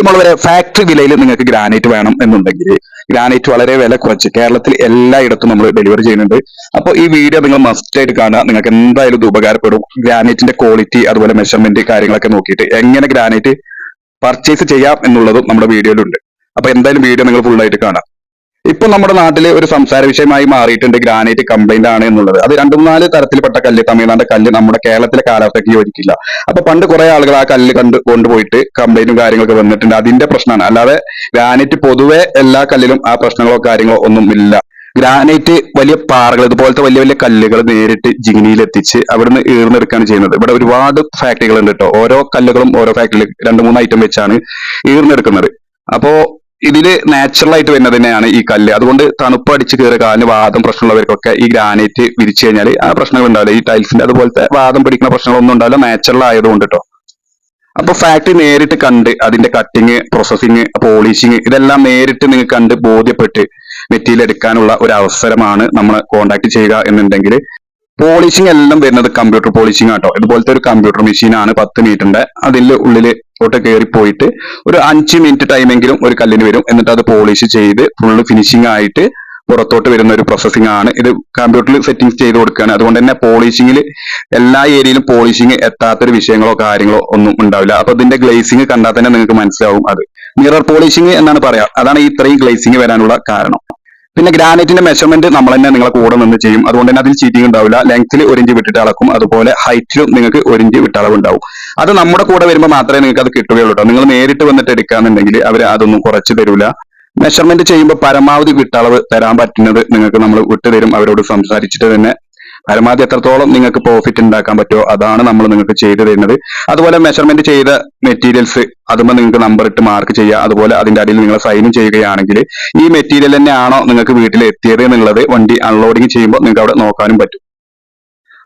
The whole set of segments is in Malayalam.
വളരെ ഫാക്ടറി വിലയിൽ നിങ്ങൾക്ക് ഗ്രാനൈറ്റ് വേണം എന്നുണ്ടെങ്കിൽ ഗ്രാനൈറ്റ് വളരെ വില കുറച്ച് കേരളത്തിൽ എല്ലായിടത്തും നമ്മൾ ഡെലിവറി ചെയ്യുന്നുണ്ട്. അപ്പോൾ ഈ വീഡിയോ നിങ്ങൾ മസ്റ്റ് ആയിട്ട് കാണുക. നിങ്ങൾക്ക് എന്തായാലും ഇത് ഉപകാരപ്പെടും. ഗ്രാനൈറ്റിന്റെ ക്വാളിറ്റി അതുപോലെ മെഷർമെന്റ് കാര്യങ്ങളൊക്കെ നോക്കിയിട്ട് എങ്ങനെ ഗ്രാനൈറ്റ് പർച്ചേസ് ചെയ്യാം എന്നുള്ളതും നമ്മുടെ വീഡിയോയിലുണ്ട്. അപ്പൊ എന്തായാലും വീഡിയോ നിങ്ങൾ ഫുൾ ആയിട്ട് കാണാം. ഇപ്പൊ നമ്മുടെ നാട്ടില് ഒരു സംസാര വിഷയമായി മാറിയിട്ടുണ്ട് ഗ്രാനൈറ്റ് കംപ്ലൈന്റ് ആണ് എന്നുള്ളത്. അത് രണ്ടു മൂന്നാല് തരത്തിൽപ്പെട്ട കല്ല്, തമിഴ്നാട് കല്ല് നമ്മുടെ കേരളത്തിലെ കാലാവസ്ഥയ്ക്ക് യോജിക്കില്ല. അപ്പൊ പണ്ട് കുറെ ആളുകൾ ആ കല്ല് കൊണ്ടുപോയിട്ട് കംപ്ലൈന്റും കാര്യങ്ങളൊക്കെ വന്നിട്ടുണ്ട്. അതിന്റെ പ്രശ്നമാണ്. അല്ലാതെ ഗ്രാനൈറ്റ് പൊതുവെ എല്ലാ കല്ലിലും ആ പ്രശ്നങ്ങളോ കാര്യങ്ങളോ ഒന്നും ഇല്ല. ഗ്രാനൈറ്റ് വലിയ പാറകൾ, ഇതുപോലത്തെ വലിയ വലിയ കല്ലുകൾ നേരിട്ട് ജിഗ്നിയിൽ എത്തിച്ച് അവിടുന്ന് ഈർന്നെടുക്കുകയാണ് ചെയ്യുന്നത്. ഇവിടെ ഒരുപാട് ഫാക്ടറികൾ ഉണ്ട് കേട്ടോ. ഓരോ കല്ലുകളും ഓരോ ഫാക്ടറിയിൽ രണ്ട് മൂന്ന് ഐറ്റം വെച്ചാണ് ഈർന്നെടുക്കുന്നത്. അപ്പോ ഇതില് നാച്ചുറൽ ആയിട്ട് വരുന്നത് തന്നെയാണ് ഈ കല്ല്. അതുകൊണ്ട് തണുപ്പ് അടിച്ച് കയറുക, കാലിന് വാദം പ്രശ്നമുള്ളവർക്കൊക്കെ ഈ ഗ്രാനൈറ്റ് വിരിച്ചു കഴിഞ്ഞാൽ ആ പ്രശ്നങ്ങൾ ഉണ്ടാവില്ല. ഈ ടൈൽസിന്റെ അതുപോലത്തെ വാദം പിടിക്കുന്ന പ്രശ്നങ്ങളൊന്നും ഉണ്ടാവില്ല, നാച്ചുറൽ ആയതുകൊണ്ട് കേട്ടോ. അപ്പൊ ഫാക്ടറി നേരിട്ട് കണ്ട് അതിന്റെ കട്ടിങ്, പ്രോസസ്സിങ്, പോളിഷിങ് ഇതെല്ലാം നേരിട്ട് നിങ്ങൾക്ക് കണ്ട് ബോധ്യപ്പെട്ട് മെറ്റീരിയൽ എടുക്കാനുള്ള ഒരു അവസരമാണ് നമ്മൾ കോൺടാക്ട് ചെയ്യുക എന്നുണ്ടെങ്കിൽ. പോളിഷിംഗ് എല്ലാം വരുന്നത് കമ്പ്യൂട്ടർ പോളിഷിംഗ് ആട്ടോ. ഇതുപോലത്തെ ഒരു കമ്പ്യൂട്ടർ മെഷീനാണ് 10 മീറ്ററിന്റെ. അതിന്റെ ഉള്ളിൽ ോട്ട് കയറി പോയിട്ട് ഒരു 5 മിനിറ്റ് ടൈമെങ്കിലും ഒരു കല്ലിന് വരും. എന്നിട്ട് അത് പോളിഷ് ചെയ്ത് ഫുള്ള് ഫിനിഷിംഗ് ആയിട്ട് പുറത്തോട്ട് വരുന്ന ഒരു പ്രോസസ്സിംഗ് ആണ്. ഇത് കമ്പ്യൂട്ടറിൽ സെറ്റിംഗ്സ് ചെയ്ത് കൊടുക്കുകയാണ്. അതുകൊണ്ട് തന്നെ പോളിഷിംഗിൽ എല്ലാ ഏരിയയിലും പോളിഷിംഗ് എത്താത്തൊരു വിഷയങ്ങളോ കാര്യങ്ങളോ ഒന്നും ഉണ്ടാവില്ല. അപ്പൊ ഇതിന്റെ ഗ്ലേസിംഗ് കണ്ടാൽ തന്നെ നിങ്ങൾക്ക് മനസ്സിലാവും. അത് മിറർ പോളിഷിംഗ് എന്നാണ് പറയാം. അതാണ് ഈ ഇത്രയും ഗ്ലേസിംഗ് വരാനുള്ള കാരണം. പിന്നെ ഗ്രാനൈറ്റിന്റെ മെഷർമെന്റ് നമ്മൾ തന്നെ നിങ്ങളെ കൂടെ നിന്ന് ചെയ്യും. അതുകൊണ്ട് തന്നെ അതിൽ ചീറ്റിംഗ് ഉണ്ടാവില്ല. ലെങ്ത്തിൽ 1 ഇഞ്ച് വിട്ടിട്ട് അളക്കും. അതുപോലെ ഹൈറ്റിലും നിങ്ങൾക്ക് 1 ഇഞ്ച് വിട്ടളവ് ഉണ്ടാവും. അത് നമ്മുടെ കൂടെ വരുമ്പോൾ മാത്രമേ നിങ്ങൾക്ക് അത് കിട്ടുകയുള്ളൂ കേട്ടോ. നിങ്ങൾ നേരിട്ട് വന്നിട്ട് എടുക്കാന്നുണ്ടെങ്കിൽ അവർ അതൊന്നും കുറച്ച് തരൂല. മെഷർമെന്റ് ചെയ്യുമ്പോൾ പരമാവധി വിട്ടളവ് തരാൻ പറ്റുന്നത് നിങ്ങൾക്ക് നമ്മൾ വിട്ടുതരും. അവരോട് സംസാരിച്ചിട്ട് തന്നെ പരമാവധി എത്രത്തോളം നിങ്ങൾക്ക് പ്രോഫിറ്റ് ഉണ്ടാക്കാൻ പറ്റുമോ അതാണ് നമ്മൾ നിങ്ങൾക്ക് ചെയ്തു തരുന്നത്. അതുപോലെ മെഷർമെന്റ് ചെയ്ത മെറ്റീരിയൽസ് അതുമ്പോൾ നിങ്ങൾക്ക് നമ്പർ ഇട്ട് മാർക്ക് ചെയ്യുക. അതുപോലെ അതിന്റെ അടിയിൽ നിങ്ങൾ സൈനും ചെയ്യുകയാണെങ്കിൽ ഈ മെറ്റീരിയൽ തന്നെയാണോ നിങ്ങൾക്ക് വീട്ടിൽ എത്തിയത് എന്നുള്ളത് വണ്ടി അൺലോഡിങ് ചെയ്യുമ്പോൾ നിങ്ങൾക്ക് അവിടെ നോക്കാനും പറ്റും.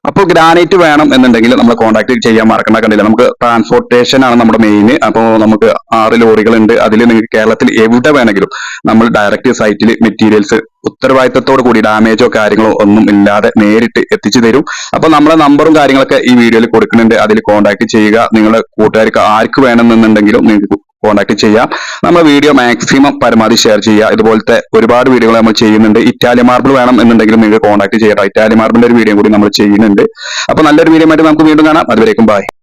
അപ്പോൾ ഗ്രാനൈറ്റ് വേണം എന്നുണ്ടെങ്കിൽ നമ്മൾ കോൺടാക്ട് ചെയ്യാൻ മറക്കണ്ട. കണ്ടില്ല, നമുക്ക് ട്രാൻസ്പോർട്ടേഷൻ ആണ് നമ്മുടെ മെയിൻ. അപ്പോൾ നമുക്ക് 6 ലോറികൾ ഉണ്ട്. അതിൽ നിങ്ങൾക്ക് കേരളത്തിൽ എവിടെ വേണമെങ്കിലും നമ്മൾ ഡയറക്റ്റ് സൈറ്റിൽ മെറ്റീരിയൽസ് ഉത്തരവാദിത്തത്തോടു കൂടി ഡാമേജോ കാര്യങ്ങളോ ഒന്നും ഇല്ലാതെ നേരിട്ട് എത്തിച്ചു തരും. അപ്പൊ നമ്മളെ നമ്പറും കാര്യങ്ങളൊക്കെ ഈ വീഡിയോയിൽ കൊടുക്കുന്നുണ്ട്. അതിൽ കോൺടാക്ട് ചെയ്യുക. നിങ്ങളുടെ കൂട്ടുകാർക്ക് ആർക്ക് വേണമെന്നുണ്ടെങ്കിലും നിങ്ങൾക്ക് കോൺടാക്ട് ചെയ്യാം. നമ്മൾ വീഡിയോ മാക്സിമം പരമാവധി ഷെയർ ചെയ്യുക. ഇതുപോലത്തെ ഒരുപാട് വീഡിയോകൾ നമ്മൾ ചെയ്യുന്നുണ്ട്. ഇറ്റാലിയൻ മാർബിൾ വേണം എന്നുണ്ടെങ്കിലും നിങ്ങൾക്ക് കോൺടാക്ട് ചെയ്യാം. ഇറ്റാലിയൻ മാർബിളിന്റെ ഒരു വീഡിയോ കൂടി നമ്മൾ ചെയ്യുന്നുണ്ട്. അപ്പൊ നല്ലൊരു വീഡിയോ ആയിട്ട് നമുക്ക് വീണ്ടും കാണാം. അതുവരേക്കും ബൈ.